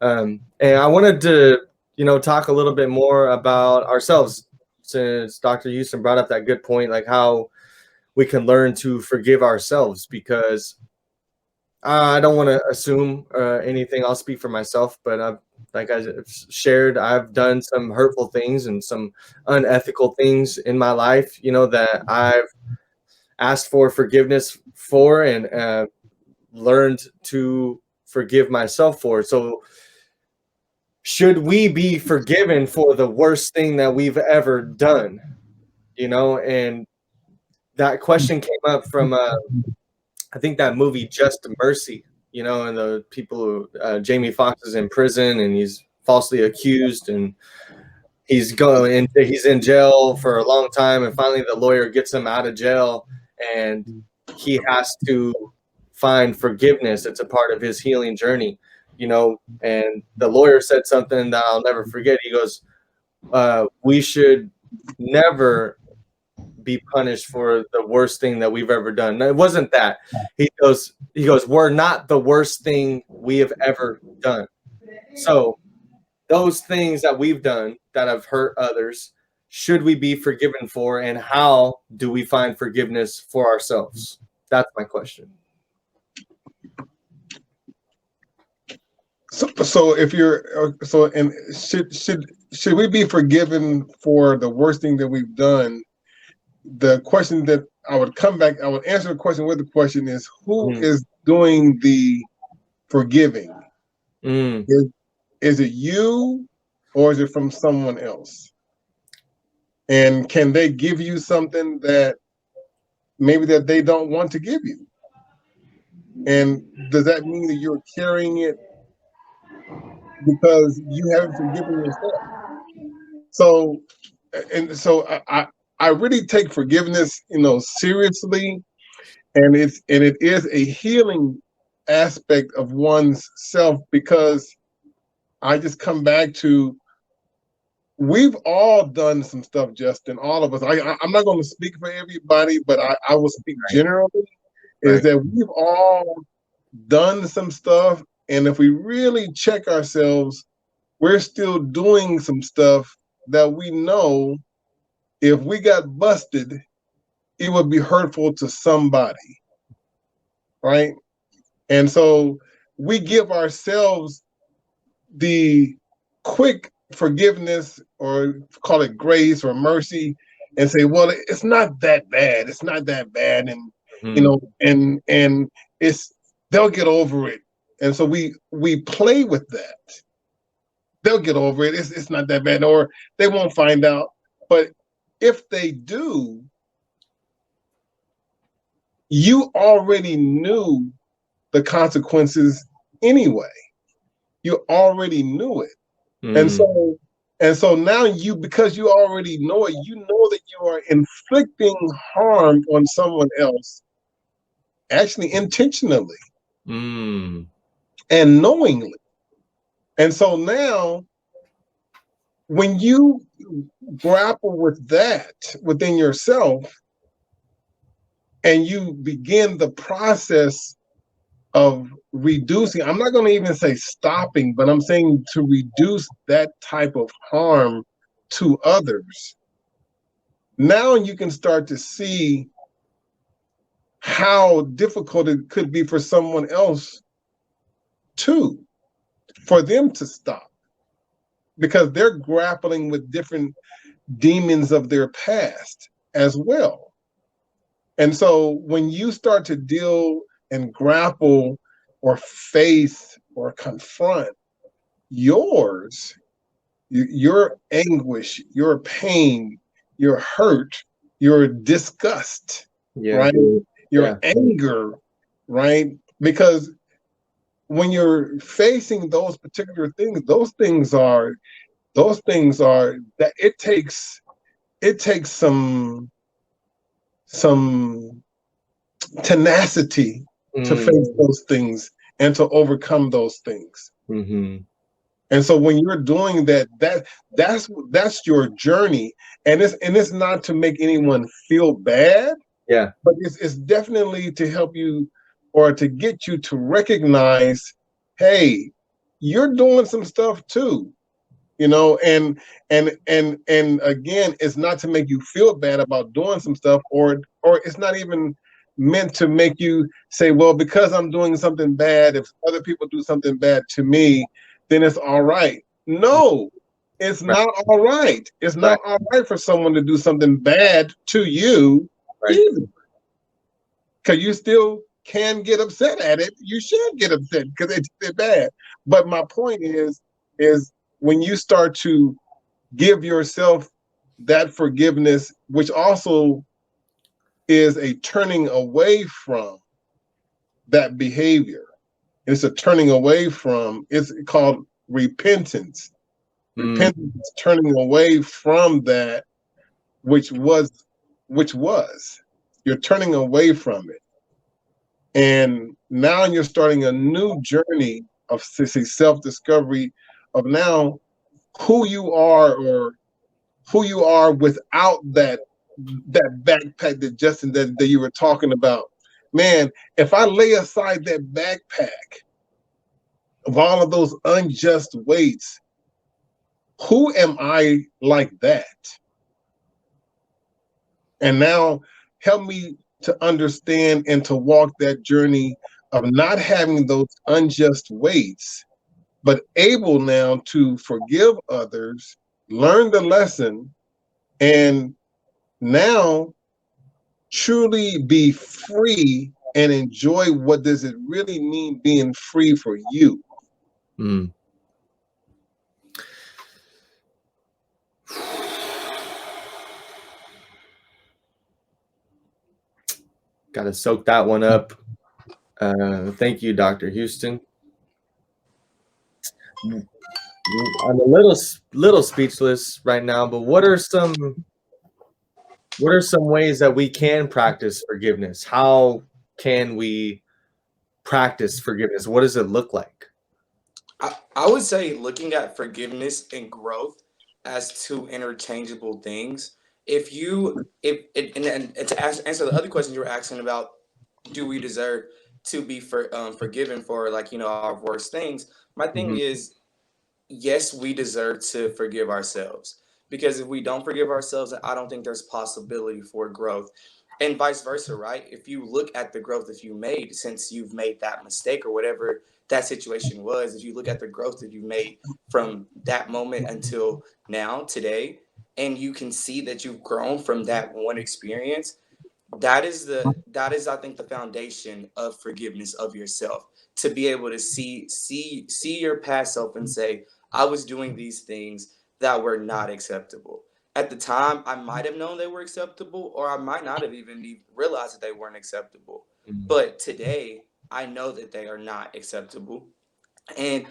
And I wanted to, talk a little bit more about ourselves, since Dr. Houston brought up that good point, like how we can learn to forgive ourselves, because I don't want to assume anything. I'll speak for myself, but like I shared, I've done some hurtful things and some unethical things in my life, that I've asked for forgiveness for, and learned to forgive myself for. So should we be forgiven for the worst thing that we've ever done? And that question came up from I think that movie Just Mercy, and the people who Jamie Foxx is in prison and he's falsely accused, and he's in jail for a long time, and finally the lawyer gets him out of jail, and he has to find forgiveness. It's a part of his healing journey, and the lawyer said something that I'll never forget. He goes, we should never be punished for the worst thing that we've ever done. No, it wasn't that. He goes, we're not the worst thing we have ever done. So those things that we've done that have hurt others, should we be forgiven for, and how do we find forgiveness for ourselves? That's my question. So if you're and should we be forgiven for the worst thing that we've done? The question that I would answer the question with the question is, who is doing the forgiving? Is it you, or is it from someone else? And can they give you something that maybe that they don't want to give you? And does that mean that you're carrying it because you haven't forgiven yourself? So I really take forgiveness, seriously, and it is a healing aspect of one's self, because I just come back to, we've all done some stuff, Justin, all of us. I'm not going to speak for everybody, but I will speak generally, is that we've all done some stuff, and if we really check ourselves, we're still doing some stuff that we know if we got busted, it would be hurtful to somebody, right? And so we give ourselves the quick forgiveness, or call it grace or mercy, and say, well, it's not that bad. It's not that bad. And, and it's, they'll get over it. And so we play with that. They'll get over it. It's not that bad, or they won't find out. But if they do, you already knew the consequences anyway. You already knew it. And so now because you already know it, you know that you are inflicting harm on someone else, actually intentionally and knowingly. And so now, when you grapple with that within yourself, and you begin the process of reducing, I'm not going to even say stopping, but I'm saying to reduce that type of harm to others, now you can start to see how difficult it could be for someone else too, for them to stop, because they're grappling with different demons of their past as well. And so when you start to deal and grapple or face or confront your anguish, your pain, your hurt, your disgust, right? Your anger, right? Because when you're facing those particular things, those things are that it takes some tenacity to face those things and to overcome those things. And so when you're doing that's your journey, and it's not to make anyone feel bad, but it's definitely to help you, or to get you to recognize, hey, you're doing some stuff too, you know, and again, it's not to make you feel bad about doing some stuff, or it's not even meant to make you say, well, because I'm doing something bad, if other people do something bad to me, then it's all right. No, it's Right. not all right. It's Right. not all right for someone to do something bad to you Right. either. Because you still can get upset at it. You should get upset because it's bad. But my point is when you start to give yourself that forgiveness, which also is a turning away from that behavior. It's a turning away from, it's called repentance. Repentance is turning away from that which was. You're turning away from it. And now you're starting a new journey of self-discovery of now who you are, or who you are without that backpack that Justin that you were talking about. Man, if I lay aside that backpack of all of those unjust weights, who am I like that? And now help me to understand and to walk that journey of not having those unjust weights, but able now to forgive others, learn the lesson, and now truly be free and enjoy what does it really mean being free for you. Mm. Got to soak that one up. Thank you, Dr. Houston. I'm a little speechless right now, but what are some ways that we can practice forgiveness? How can we practice forgiveness? What does it look like? I would say looking at forgiveness and growth as two interchangeable things. If you if it and to answer the other question you were asking about, do we deserve to be forgiven for, like, our worst things? My thing Mhm. is, yes, we deserve to forgive ourselves, because if we don't forgive ourselves, I don't think there's possibility for growth, and vice versa, right? If you look at the growth that you made since you've made that mistake, or whatever that situation was, if you look at the growth that you made from that moment until now, today, and you can see that you've grown from that one experience, that is I think the foundation of forgiveness of yourself, to be able to see your past self and say, I was doing these things that were not acceptable. At the time, I might have known they were acceptable, or I might not have even realized that they weren't acceptable. Mhm. But today, I know that they are not acceptable. And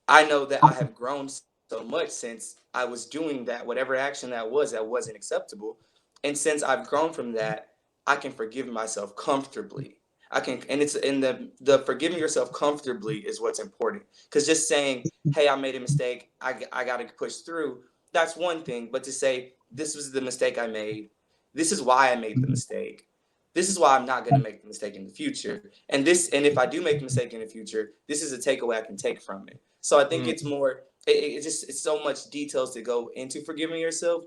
I know that I have grown so much since I was doing that, whatever action that wasn't acceptable. And since I've grown from that, I can forgive myself comfortably. I can, and it's in the forgiving yourself comfortably is what's important. Because just saying, "Hey, I made a mistake. I got to push through." That's one thing. But to say, "This was the mistake I made. This is why I made the mistake. This is why I'm not going to make the mistake in the future. And if I do make a mistake in the future, this is a takeaway I can take from it." So I think Mm. it's more. It's so much details to go into forgiving yourself,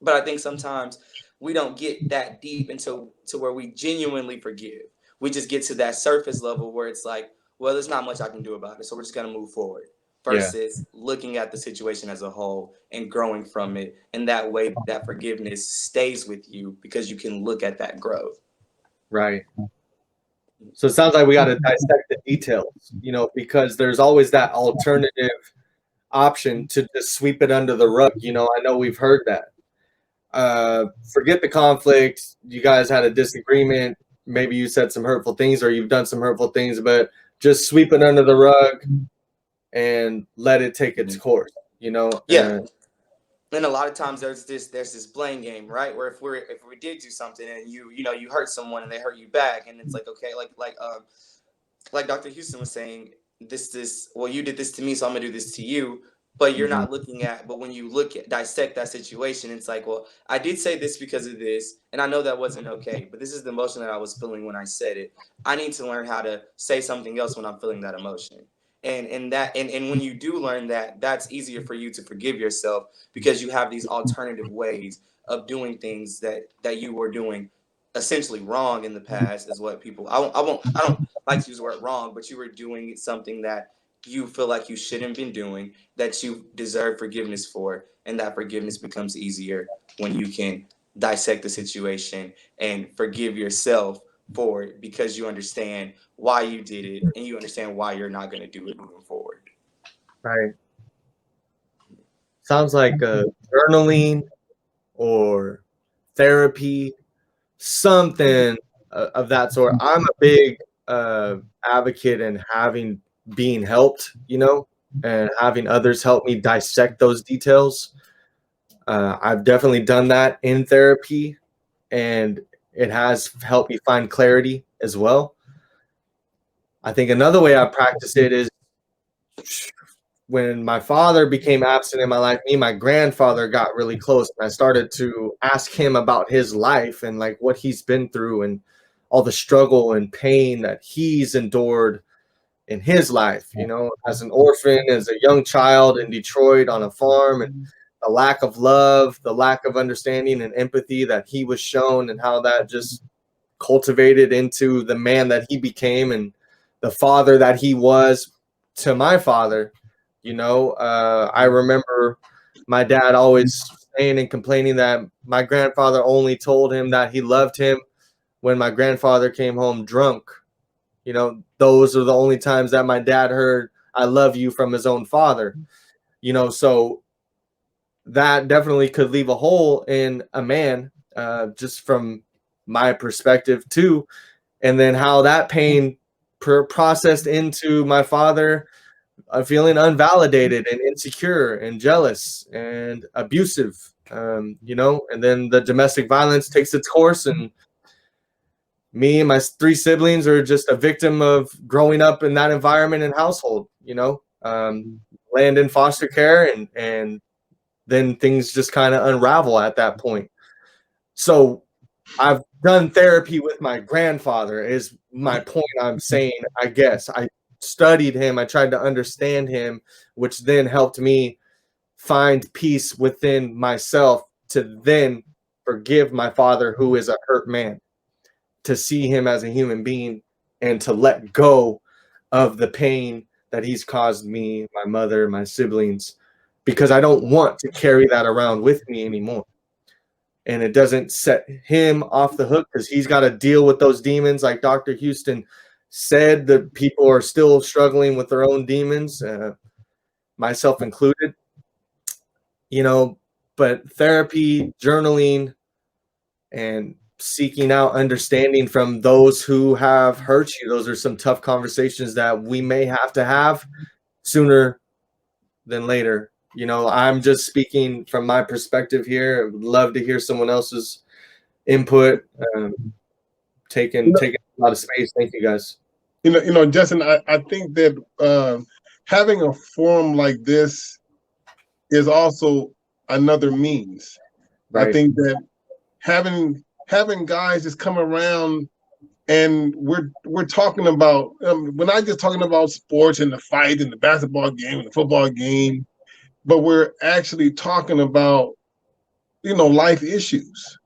but I think sometimes we don't get that deep into to where we genuinely forgive. We just get to that surface level where it's like, well, there's not much I can do about it, so we're just gonna move forward. Yeah. Versus looking at the situation as a whole and growing from it, and that way that forgiveness stays with you because you can look at that growth. Right. So it sounds like we got to dissect the details, because there's always that alternative option to just sweep it under the rug. I know we've heard that. Forget the conflict. You guys had a disagreement. Maybe you said some hurtful things, or you've done some hurtful things, but just sweep it under the rug and let it take its course. Yeah, and a lot of times there's this blame game, right? Where if we did do something and you hurt someone and they hurt you back, and it's like, okay, like Dr. Houston was saying, this well, you did this to me, so I'm gonna do this to you. But you're Mhm. not looking at, but when you look at dissect that situation, it's like, well, I did say this because of this, and I know that wasn't okay, but this is the emotion that I was feeling when I said it. I need to learn how to say something else when I'm feeling that emotion. And when you do learn that, that's easier for you to forgive yourself, because you have these alternative ways of doing things that you were doing essentially wrong in the past, is what people, I don't like to use the word wrong, but you were doing something that you feel like you shouldn't have been doing, that you deserve forgiveness for, and that forgiveness becomes easier when you can dissect the situation and forgive yourself for it, because you understand why you did it, and you understand why you're not going to do it moving forward. Right. Sounds like journaling or therapy, something of that sort. I'm a big advocate in being helped, and having others help me dissect those details. I've definitely done that in therapy, and it has helped me find clarity as well. I think another way I practice it is when my father became absent in my life. Me and my grandfather got really close, and I started to ask him about his life and like what he's been through and all the struggle and pain that he's endured in his life, as an orphan, as a young child in Detroit on a farm, and the lack of love, the lack of understanding and empathy that he was shown, and how that just cultivated into the man that he became and the father that he was to my father. I remember my dad always saying and complaining that my grandfather only told him that he loved him when my grandfather came home drunk. Those are the only times that my dad heard "I love you" from his own father. So that definitely could leave a hole in a man, just from my perspective too. And then how that pain processed into my father feeling unvalidated and insecure and jealous and abusive, and then the domestic violence takes its course, and me and my 3 siblings are just a victim of growing up in that environment and household, land in foster care, and then things just kind of unravel at that point. So I've done therapy with my grandfather is my point. I'm saying, I guess I studied him. I tried to understand him, which then helped me find peace within myself to then forgive my father, who is a hurt man, to see him as a human being and to let go of the pain that he's caused me, my mother, my siblings, because I don't want to carry that around with me anymore. And it doesn't set him off the hook, because he's got to deal with those demons. Like Dr. Houston said, that people are still struggling with their own demons, myself included. But therapy, journaling, and seeking out understanding from those who have hurt you, those are some tough conversations that we may have to have sooner than later. I'm just speaking from my perspective here. I would love to hear someone else's input. Taking a lot of space. Thank you, guys. Justin, I think that having a forum like this is also another means. Right. I think that having guys just come around, and we're talking about, we're not just talking about sports and the fight and the basketball game and the football game, but we're actually talking about, life issues,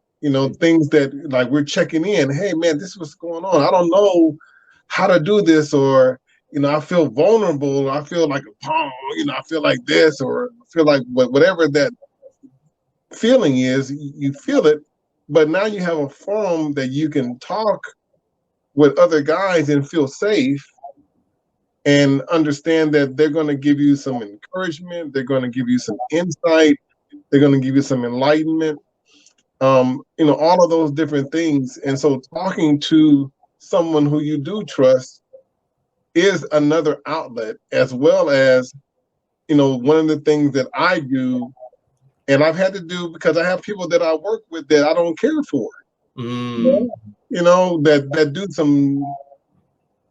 things that, like, we're checking in. Hey, man, this is what's going on. I don't know how to do this, or, I feel vulnerable. Or I feel like a pawn, I feel like this, or I feel like whatever that feeling is, you feel it. But now you have a forum that you can talk with other guys and feel safe and understand that they're going to give you some encouragement. They're going to give you some insight. They're going to give you some enlightenment, all of those different things. And so talking to someone who you do trust is another outlet, as well as, one of the things that I do, and I've had to do because I have people that I work with that I don't care for, that do some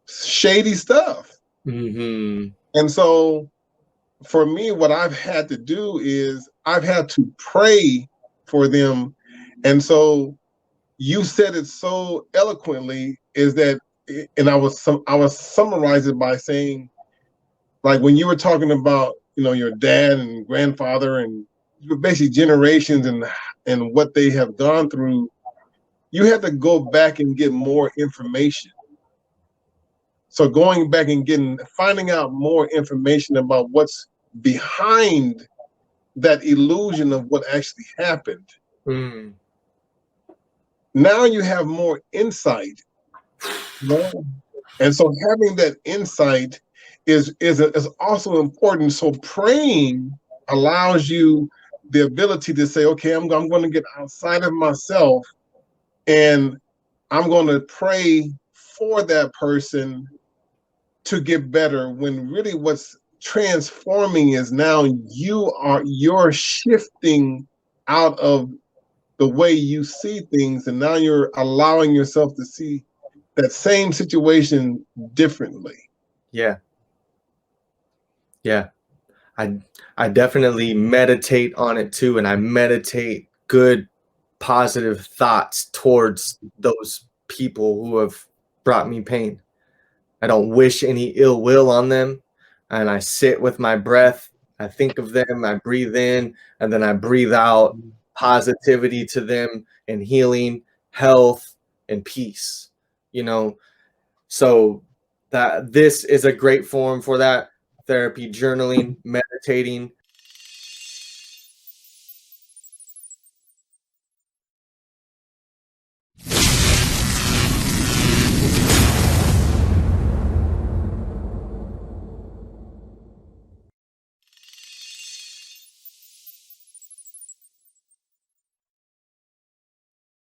shady stuff. Mm-hmm. And so for me, what I've had to do is I've had to pray for them. And so you said it so eloquently, is that, and I was summarizing by saying, like when you were talking about, your dad and grandfather and basically generations and what they have gone through, you have to go back and get more information. So going back and finding out more information about what's behind that illusion of what actually happened. Mm. Now you have more insight. And so having that insight is also important. So praying allows you the ability to say, okay, I'm going to get outside of myself and I'm going to pray for that person to get better, when really what's transforming is now you're shifting out of the way you see things, and now you're allowing yourself to see that same situation differently. Yeah. I definitely meditate on it too, and I meditate good positive thoughts towards those people who have brought me pain. I don't wish any ill will on them, and I sit with my breath. I think of them, I breathe in, and then I breathe out positivity to them and healing, health, and peace. So that this is a great forum for that: therapy, journaling, meditating,